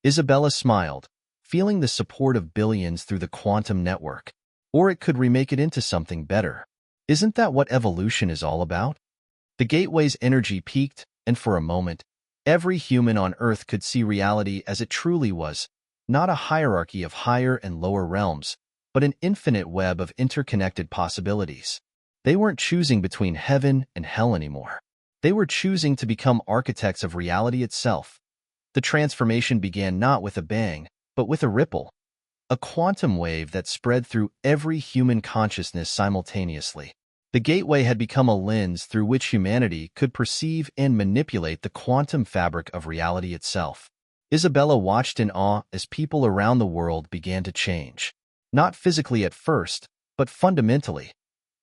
Isabella smiled, feeling the support of billions through the quantum network. Or it could remake it into something better. Isn't that what evolution is all about? The gateway's energy peaked, and for a moment, every human on Earth could see reality as it truly was, not a hierarchy of higher and lower realms, but an infinite web of interconnected possibilities. They weren't choosing between heaven and hell anymore. They were choosing to become architects of reality itself. The transformation began not with a bang, but with a ripple, a quantum wave that spread through every human consciousness simultaneously. The gateway had become a lens through which humanity could perceive and manipulate the quantum fabric of reality itself. Isabella watched in awe as people around the world began to change. Not physically at first, but fundamentally.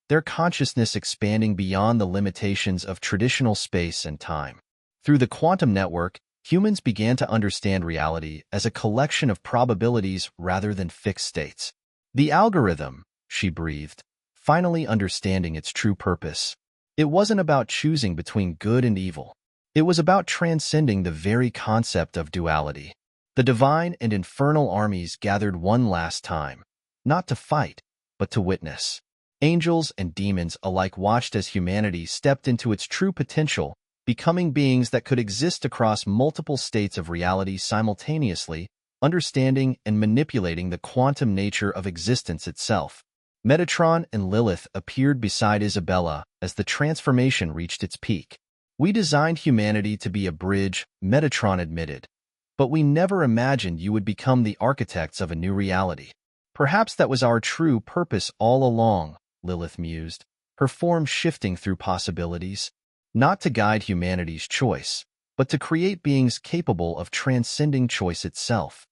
Their consciousness expanding beyond the limitations of traditional space and time. Through the quantum network, humans began to understand reality as a collection of probabilities rather than fixed states. The algorithm, she breathed, finally understanding its true purpose. It wasn't about choosing between good and evil. It was about transcending the very concept of duality. The divine and infernal armies gathered one last time, not to fight, but to witness. Angels and demons alike watched as humanity stepped into its true potential, becoming beings that could exist across multiple states of reality simultaneously, understanding and manipulating the quantum nature of existence itself. Metatron and Lilith appeared beside Isabella as the transformation reached its peak. "We designed humanity to be a bridge," Metatron admitted, "but we never imagined you would become the architects of a new reality." "Perhaps that was our true purpose all along," Lilith mused, her form shifting through possibilities. "Not to guide humanity's choice, but to create beings capable of transcending choice itself."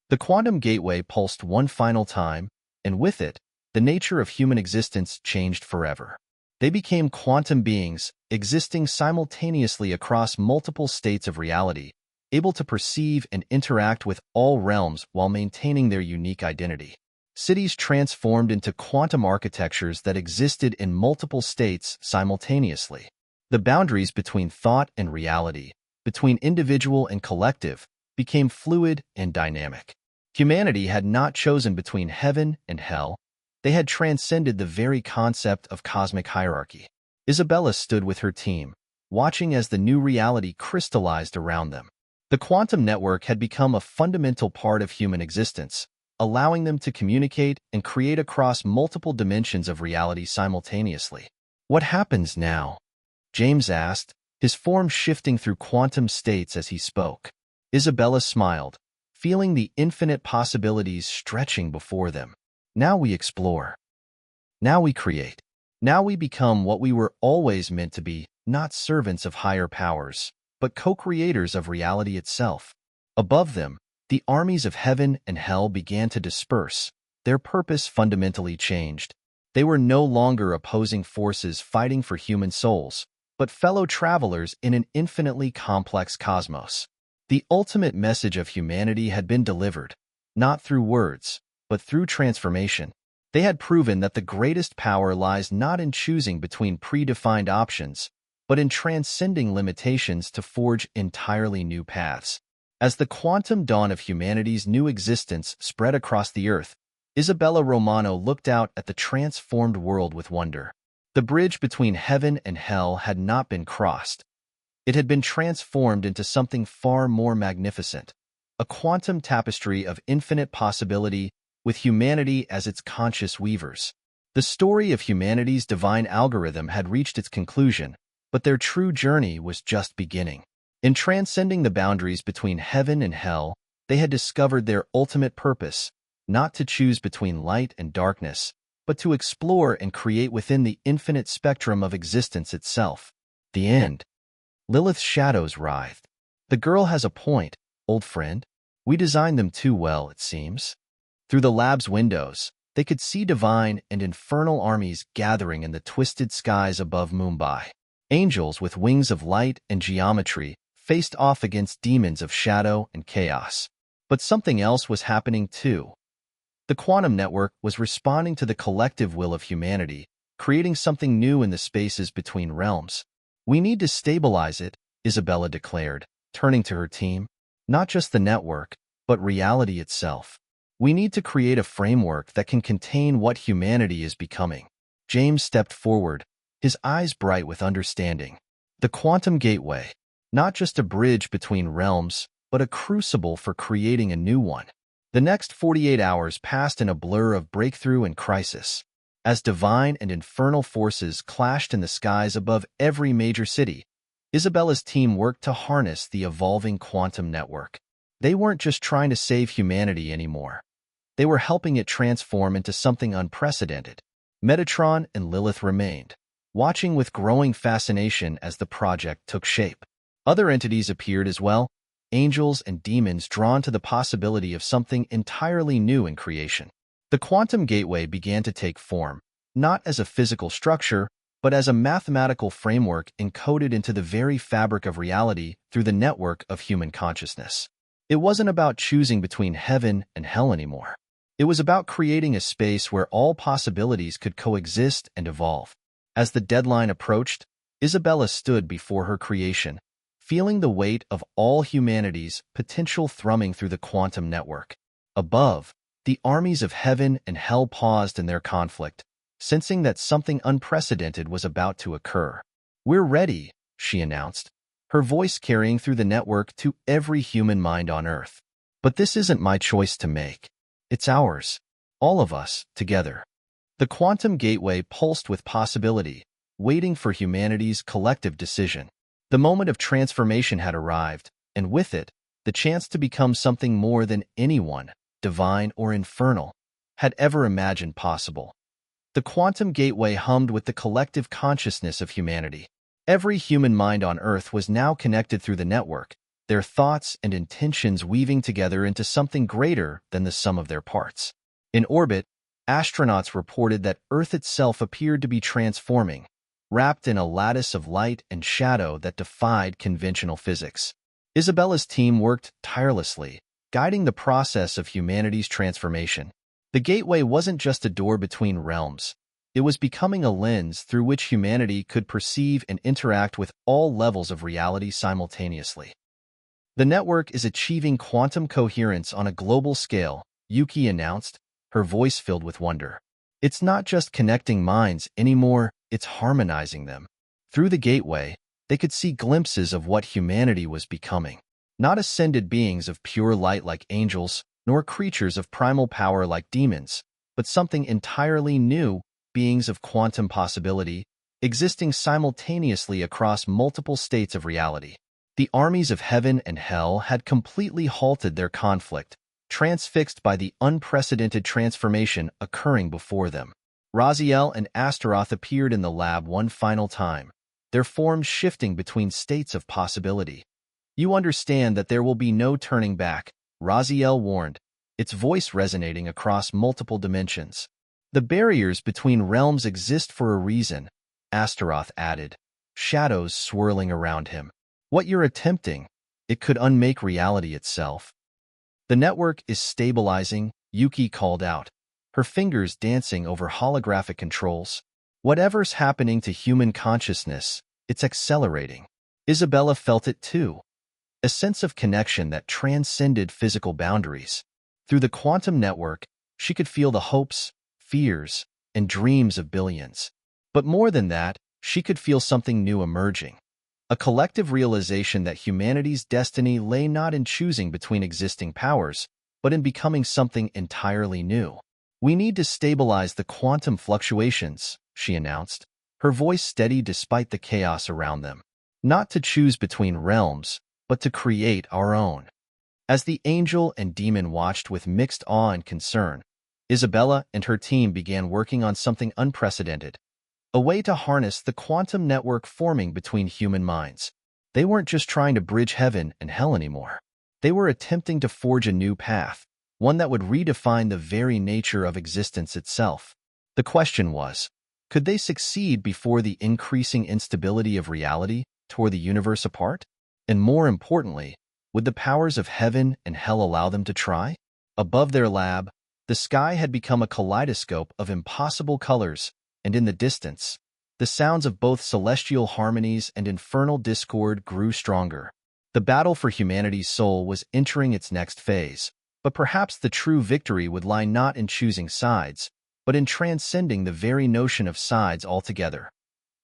The quantum gateway pulsed one final time, and with it, the nature of human existence changed forever. They became quantum beings, existing simultaneously across multiple states of reality, able to perceive and interact with all realms while maintaining their unique identity. Cities transformed into quantum architectures that existed in multiple states simultaneously. The boundaries between thought and reality, between individual and collective, became fluid and dynamic. Humanity had not chosen between heaven and hell. They had transcended the very concept of cosmic hierarchy. Isabella stood with her team, watching as the new reality crystallized around them. The quantum network had become a fundamental part of human existence, allowing them to communicate and create across multiple dimensions of reality simultaneously. "What happens now?" James asked, his form shifting through quantum states as he spoke. Isabella smiled, feeling the infinite possibilities stretching before them. "Now we explore. Now we create. Now we become what we were always meant to be, not servants of higher powers, but co-creators of reality itself." Above them, the armies of heaven and hell began to disperse. Their purpose fundamentally changed. They were no longer opposing forces fighting for human souls, but fellow travelers in an infinitely complex cosmos. The ultimate message of humanity had been delivered, not through words, but through transformation. They had proven that the greatest power lies not in choosing between predefined options, but in transcending limitations to forge entirely new paths. As the quantum dawn of humanity's new existence spread across the Earth, Isabella Romano looked out at the transformed world with wonder. The bridge between heaven and hell had not been crossed. It had been transformed into something far more magnificent, a quantum tapestry of infinite possibility with humanity as its conscious weavers. The story of humanity's divine algorithm had reached its conclusion, but their true journey was just beginning. In transcending the boundaries between heaven and hell, they had discovered their ultimate purpose, not to choose between light and darkness, but to explore and create within the infinite spectrum of existence itself. The end. Lilith's shadows writhed. "The girl has a point, old friend. We designed them too well, it seems." Through the lab's windows, they could see divine and infernal armies gathering in the twisted skies above Mumbai. Angels with wings of light and geometry faced off against demons of shadow and chaos. But something else was happening too. The quantum network was responding to the collective will of humanity, creating something new in the spaces between realms. "We need to stabilize it," Isabella declared, turning to her team. "Not just the network, but reality itself. We need to create a framework that can contain what humanity is becoming. James stepped forward, his eyes bright with understanding. The quantum gateway, not just a bridge between realms, but a crucible for creating a new one. The next 48 hours passed in a blur of breakthrough and crisis. As divine and infernal forces clashed in the skies above every major city, Isabella's team worked to harness the evolving quantum network. They weren't just trying to save humanity anymore. They were helping it transform into something unprecedented. Metatron and Lilith remained, watching with growing fascination as the project took shape. Other entities appeared as well, angels and demons drawn to the possibility of something entirely new in creation. The quantum gateway began to take form, not as a physical structure, but as a mathematical framework encoded into the very fabric of reality through the network of human consciousness. It wasn't about choosing between heaven and hell anymore. It was about creating a space where all possibilities could coexist and evolve. As the deadline approached, Isabella stood before her creation, feeling the weight of all humanity's potential thrumming through the quantum network. Above, the armies of heaven and hell paused in their conflict, sensing that something unprecedented was about to occur. "We're ready," she announced, her voice carrying through the network to every human mind on Earth. "But this isn't my choice to make. It's ours, all of us, together." The quantum gateway pulsed with possibility, waiting for humanity's collective decision. The moment of transformation had arrived, and with it, the chance to become something more than anyone, divine or infernal, had ever imagined possible. The quantum gateway hummed with the collective consciousness of humanity. Every human mind on Earth was now connected through the network, their thoughts and intentions weaving together into something greater than the sum of their parts. In orbit, astronauts reported that Earth itself appeared to be transforming, wrapped in a lattice of light and shadow that defied conventional physics. Isabella's team worked tirelessly, guiding the process of humanity's transformation. The gateway wasn't just a door between realms. It was becoming a lens through which humanity could perceive and interact with all levels of reality simultaneously. "The network is achieving quantum coherence on a global scale," Yuki announced, her voice filled with wonder. "It's not just connecting minds anymore, it's harmonizing them." Through the gateway, they could see glimpses of what humanity was becoming. Not ascended beings of pure light like angels, nor creatures of primal power like demons, but something entirely new, beings of quantum possibility, existing simultaneously across multiple states of reality. The armies of heaven and hell had completely halted their conflict, transfixed by the unprecedented transformation occurring before them. Raziel and Astaroth appeared in the lab one final time, their forms shifting between states of possibility. "You understand that there will be no turning back," Raziel warned, its voice resonating across multiple dimensions. "The barriers between realms exist for a reason," Astaroth added, shadows swirling around him. "What you're attempting, it could unmake reality itself." "The network is stabilizing," Yuki called out, her fingers dancing over holographic controls. "Whatever's happening to human consciousness, it's accelerating." Isabella felt it too, a sense of connection that transcended physical boundaries. Through the quantum network, she could feel the hopes, fears, and dreams of billions. But more than that, she could feel something new emerging. A collective realization that humanity's destiny lay not in choosing between existing powers, but in becoming something entirely new. "We need to stabilize the quantum fluctuations," she announced, her voice steady despite the chaos around them. "Not to choose between realms, but to create our own." As the angel and demon watched with mixed awe and concern, Isabella and her team began working on something unprecedented, a way to harness the quantum network forming between human minds. They weren't just trying to bridge heaven and hell anymore. They were attempting to forge a new path, one that would redefine the very nature of existence itself. The question was, could they succeed before the increasing instability of reality tore the universe apart? And more importantly, would the powers of heaven and hell allow them to try? Above their lab, the sky had become a kaleidoscope of impossible colors, and in the distance, the sounds of both celestial harmonies and infernal discord grew stronger. The battle for humanity's soul was entering its next phase, But perhaps the true victory would lie not in choosing sides, but in transcending the very notion of sides altogether.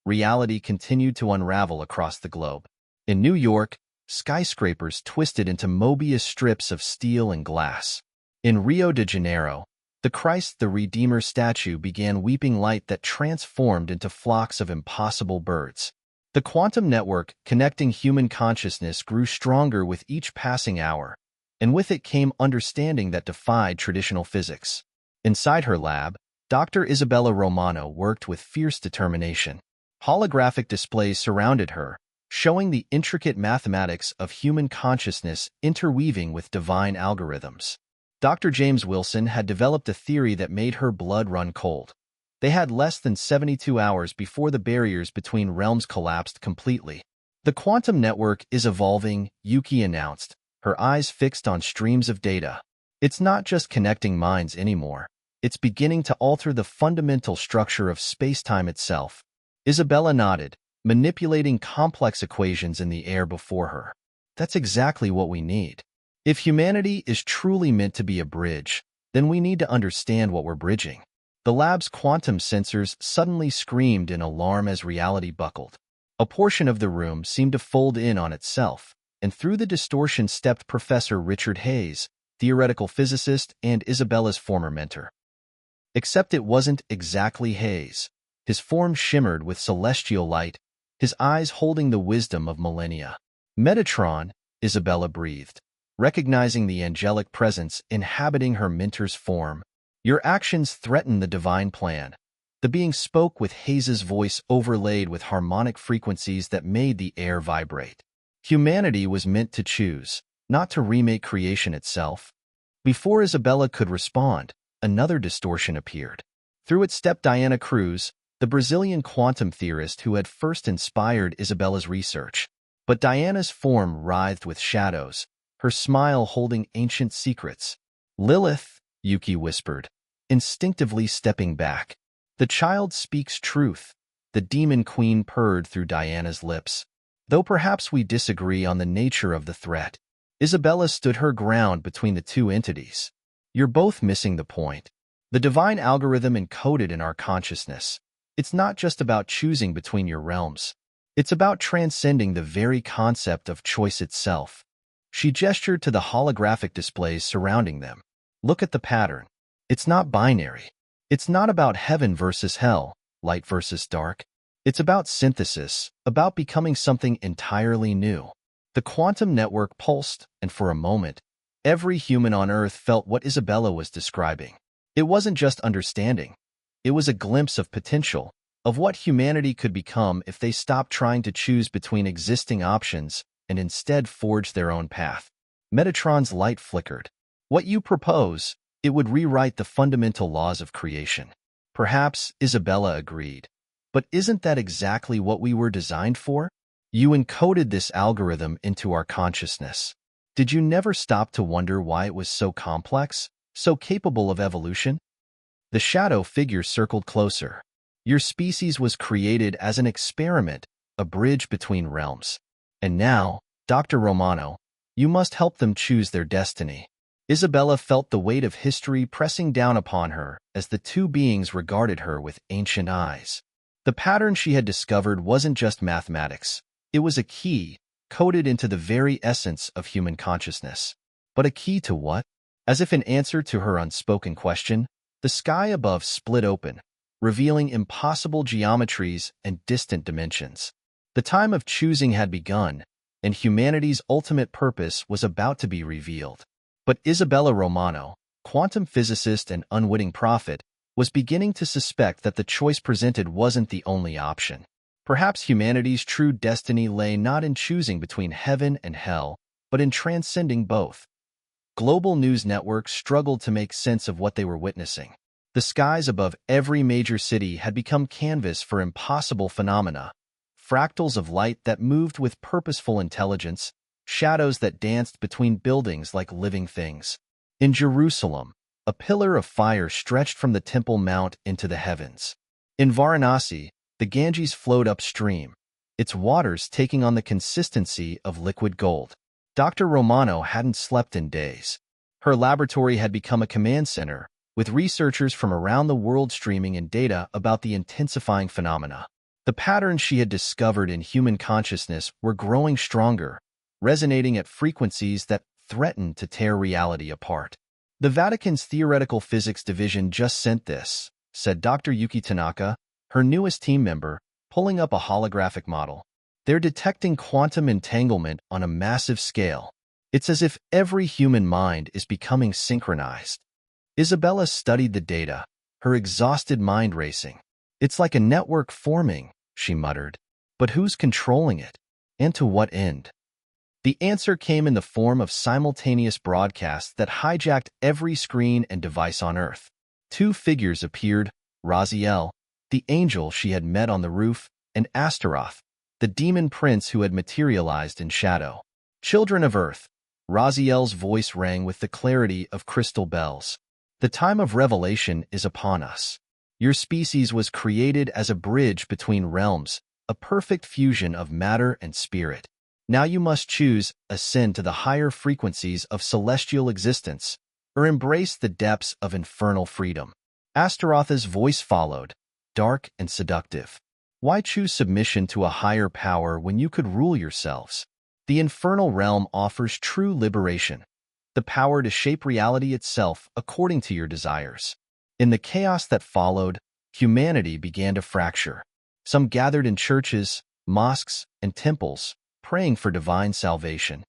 Reality continued to unravel across the globe. In New York, skyscrapers twisted into Mobius strips of steel and glass. In Rio de Janeiro, the Christ the Redeemer statue began weeping light that transformed into flocks of impossible birds. The quantum network connecting human consciousness grew stronger with each passing hour, and with it came understanding that defied traditional physics. Inside her lab, Dr. Isabella Romano worked with fierce determination. Holographic displays surrounded her, showing the intricate mathematics of human consciousness interweaving with divine algorithms. Dr. James Wilson had developed a theory that made her blood run cold. They had less than 72 hours before the barriers between realms collapsed completely. The quantum network is evolving, Yuki announced, her eyes fixed on streams of data. It's not just connecting minds anymore. It's beginning to alter the fundamental structure of space-time itself. Isabella nodded, manipulating complex equations in the air before her. That's exactly what we need. If humanity is truly meant to be a bridge, then we need to understand what we're bridging. The lab's quantum sensors suddenly screamed in alarm as reality buckled. A portion of the room seemed to fold in on itself, and through the distortion stepped Professor Richard Hayes, theoretical physicist and Isabella's former mentor. Except it wasn't exactly Hayes. His form shimmered with celestial light, his eyes holding the wisdom of millennia. Metatron, Isabella breathed, recognizing the angelic presence inhabiting her mentor's form. Your actions threaten the divine plan. The being spoke with Hayes's voice overlaid with harmonic frequencies that made the air vibrate. Humanity was meant to choose, not to remake creation itself. Before Isabella could respond, another distortion appeared. Through it stepped Diana Cruz, the Brazilian quantum theorist who had first inspired Isabella's research. But Diana's form writhed with shadows, her smile holding ancient secrets. Lilith, Yuki whispered, instinctively stepping back. The child speaks truth, the demon queen purred through Diana's lips. Though perhaps we disagree on the nature of the threat, Isabella stood her ground between the two entities. You're both missing the point. The divine algorithm encoded in our consciousness. It's not just about choosing between your realms. It's about transcending the very concept of choice itself. She gestured to the holographic displays surrounding them. Look at the pattern. It's not binary. It's not about heaven versus hell, light versus dark. It's about synthesis, about becoming something entirely new. The quantum network pulsed, and for a moment, every human on Earth felt what Isabella was describing. It wasn't just understanding. It was a glimpse of potential, of what humanity could become if they stopped trying to choose between existing options and instead forged their own path. Metatron's light flickered. What you propose, it would rewrite the fundamental laws of creation. Perhaps, Isabella agreed. But isn't that exactly what we were designed for? You encoded this algorithm into our consciousness. Did you never stop to wonder why it was so complex, so capable of evolution? The shadow figure circled closer. Your species was created as an experiment, a bridge between realms. And now, Dr. Romano, you must help them choose their destiny. Isabella felt the weight of history pressing down upon her as the two beings regarded her with ancient eyes. The pattern she had discovered wasn't just mathematics. It was a key, coded into the very essence of human consciousness. But a key to what? As if in answer to her unspoken question, the sky above split open, revealing impossible geometries and distant dimensions. The time of choosing had begun, and humanity's ultimate purpose was about to be revealed. But Isabella Romano, quantum physicist and unwitting prophet, was beginning to suspect that the choice presented wasn't the only option. Perhaps humanity's true destiny lay not in choosing between heaven and hell, but in transcending both. Global news networks struggled to make sense of what they were witnessing. The skies above every major city had become canvas for impossible phenomena, fractals of light that moved with purposeful intelligence, shadows that danced between buildings like living things. In Jerusalem, a pillar of fire stretched from the Temple Mount into the heavens. In Varanasi, the Ganges flowed upstream, its waters taking on the consistency of liquid gold. Dr. Romano hadn't slept in days. Her laboratory had become a command center, with researchers from around the world streaming in data about the intensifying phenomena. The patterns she had discovered in human consciousness were growing stronger, resonating at frequencies that threatened to tear reality apart. "The Vatican's Theoretical Physics Division just sent this," said Dr. Yuki Tanaka, her newest team member, pulling up a holographic model. "They're detecting quantum entanglement on a massive scale. It's as if every human mind is becoming synchronized." Isabella studied the data, her exhausted mind racing. "It's like a network forming," she muttered. "But who's controlling it? And to what end?" The answer came in the form of simultaneous broadcasts that hijacked every screen and device on Earth. Two figures appeared: Raziel, the angel she had met on the roof, and Astaroth, the demon prince who had materialized in shadow. "Children of Earth," Raziel's voice rang with the clarity of crystal bells. "The time of revelation is upon us. Your species was created as a bridge between realms, a perfect fusion of matter and spirit. Now you must choose: ascend to the higher frequencies of celestial existence, or embrace the depths of infernal freedom." Astaroth's voice followed, dark and seductive. "Why choose submission to a higher power when you could rule yourselves? The infernal realm offers true liberation, the power to shape reality itself according to your desires." In the chaos that followed, humanity began to fracture. Some gathered in churches, mosques, and temples, praying for divine salvation.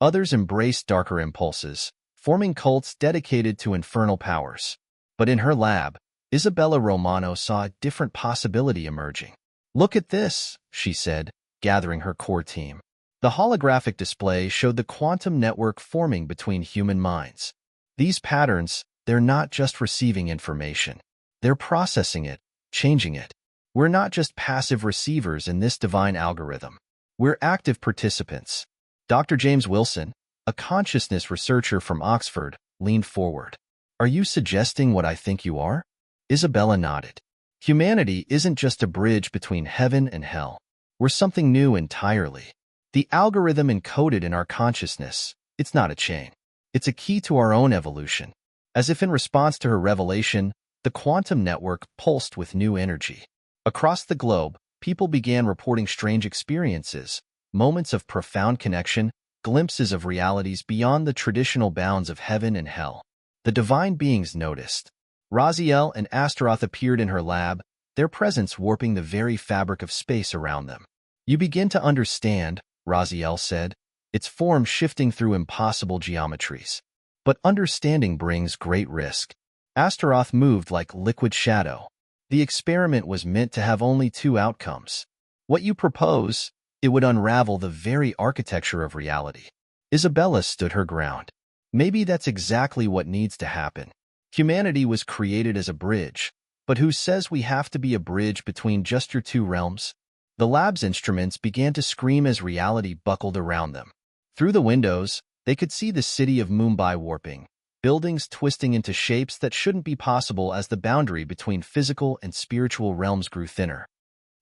Others embraced darker impulses, forming cults dedicated to infernal powers. But in her lab, Isabella Romano saw a different possibility emerging. "Look at this," she said, gathering her core team. The holographic display showed the quantum network forming between human minds. "These patterns, they're not just receiving information. They're processing it, changing it. We're not just passive receivers in this divine algorithm. We're active participants." Dr. James Wilson, a consciousness researcher from Oxford, leaned forward. "Are you suggesting what I think you are?" Isabella nodded. "Humanity isn't just a bridge between heaven and hell. We're something new entirely. The algorithm encoded in our consciousness, it's not a chain. It's a key to our own evolution." As if in response to her revelation, the quantum network pulsed with new energy. Across the globe, people began reporting strange experiences, moments of profound connection, glimpses of realities beyond the traditional bounds of heaven and hell. The divine beings noticed. Raziel and Astaroth appeared in her lab, their presence warping the very fabric of space around them. "You begin to understand," Raziel said, "its form shifting through impossible geometries. But understanding brings great risk." Astaroth moved like liquid shadow. "The experiment was meant to have only two outcomes. What you propose, it would unravel the very architecture of reality." Isabella stood her ground. "Maybe that's exactly what needs to happen. Humanity was created as a bridge, but who says we have to be a bridge between just your two realms?" The lab's instruments began to scream as reality buckled around them. Through the windows, they could see the city of Mumbai warping, buildings twisting into shapes that shouldn't be possible as the boundary between physical and spiritual realms grew thinner.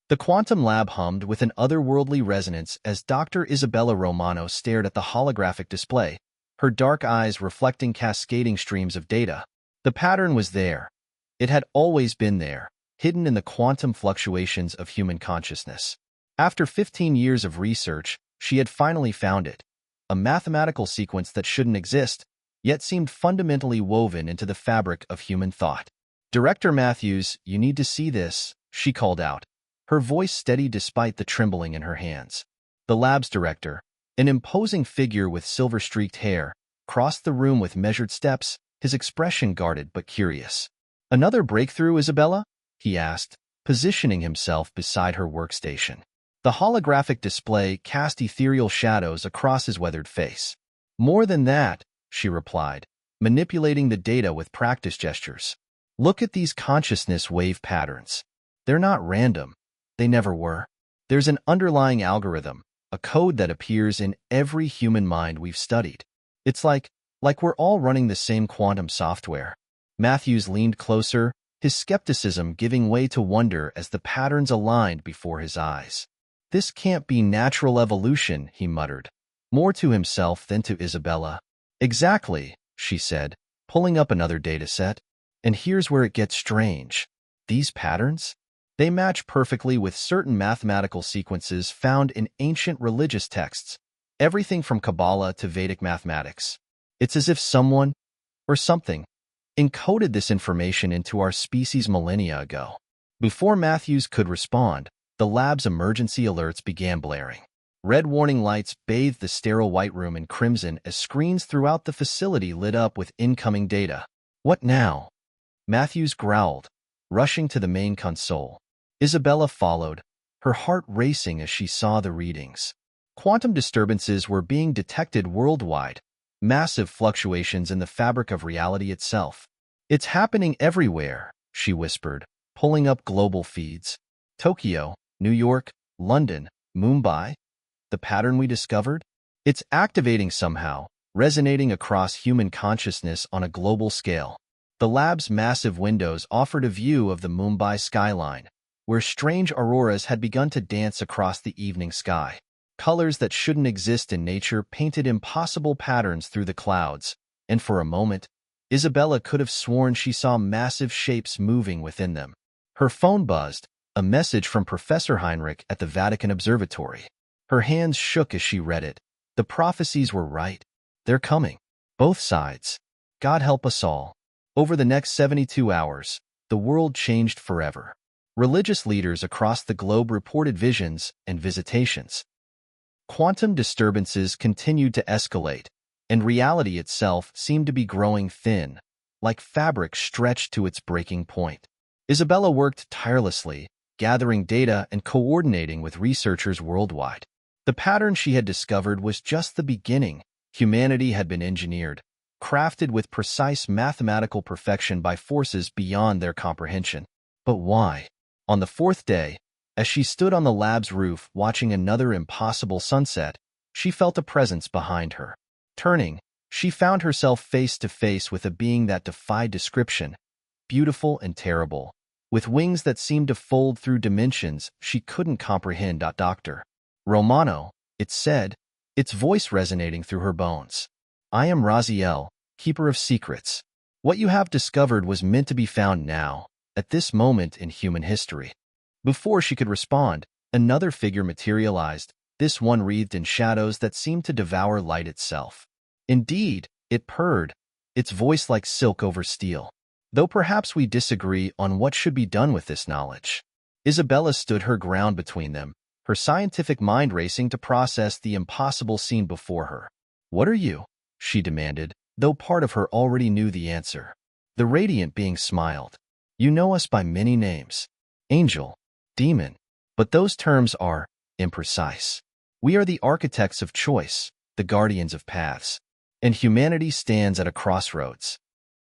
The quantum lab hummed with an otherworldly resonance as Dr. Isabella Romano stared at the holographic display, her dark eyes reflecting cascading streams of data. The pattern was there. It had always been there, hidden in the quantum fluctuations of human consciousness. After 15 years of research, she had finally found it. A mathematical sequence that shouldn't exist, yet seemed fundamentally woven into the fabric of human thought. "Director Matthews, you need to see this," she called out, her voice steady despite the trembling in her hands. The lab's director, an imposing figure with silver-streaked hair, crossed the room with measured steps, his expression guarded but curious. "Another breakthrough, Isabella?" he asked, positioning himself beside her workstation. The holographic display cast ethereal shadows across his weathered face. "More than that," she replied, manipulating the data with practice gestures. "Look at these consciousness wave patterns. They're not random. They never were. There's an underlying algorithm, a code that appears in every human mind we've studied. It's like we're all running the same quantum software." Matthews leaned closer, his skepticism giving way to wonder as the patterns aligned before his eyes. "This can't be natural evolution," he muttered, more to himself than to Isabella. "Exactly," she said, pulling up another dataset. And here's where it gets strange. These patterns? They match perfectly with certain mathematical sequences found in ancient religious texts, everything from Kabbalah to Vedic mathematics. It's as if someone, or something, encoded this information into our species millennia ago. Before Matthews could respond, the lab's emergency alerts began blaring. Red warning lights bathed the sterile white room in crimson as screens throughout the facility lit up with incoming data. What now? Matthews growled, rushing to the main console. Isabella followed, her heart racing as she saw the readings. Quantum disturbances were being detected worldwide, massive fluctuations in the fabric of reality itself. It's happening everywhere, she whispered, pulling up global feeds. Tokyo, New York, London, Mumbai. The pattern we discovered? It's activating somehow, resonating across human consciousness on a global scale. The lab's massive windows offered a view of the Mumbai skyline, where strange auroras had begun to dance across the evening sky. Colors that shouldn't exist in nature painted impossible patterns through the clouds, and for a moment, Isabella could have sworn she saw massive shapes moving within them. Her phone buzzed, a message from Professor Heinrich at the Vatican Observatory. Her hands shook as she read it. The prophecies were right. They're coming. Both sides. God help us all. Over the next 72 hours, the world changed forever. Religious leaders across the globe reported visions and visitations. Quantum disturbances continued to escalate, and reality itself seemed to be growing thin, like fabric stretched to its breaking point. Isabella worked tirelessly, gathering data and coordinating with researchers worldwide. The pattern she had discovered was just the beginning. Humanity had been engineered, crafted with precise mathematical perfection by forces beyond their comprehension. But why? On the fourth day, as she stood on the lab's roof watching another impossible sunset, she felt a presence behind her. Turning, she found herself face to face with a being that defied description, beautiful and terrible, with wings that seemed to fold through dimensions she couldn't comprehend. Dr. Romano, it said, its voice resonating through her bones. I am Raziel, keeper of secrets. What you have discovered was meant to be found now, at this moment in human history. Before she could respond, another figure materialized, this one wreathed in shadows that seemed to devour light itself. Indeed, it purred, its voice like silk over steel. Though perhaps we disagree on what should be done with this knowledge. Isabella stood her ground between them, her scientific mind racing to process the impossible scene before her. What are you? She demanded, though part of her already knew the answer. The radiant being smiled. You know us by many names. Angel, demon. But those terms are imprecise. We are the architects of choice, the guardians of paths. And humanity stands at a crossroads.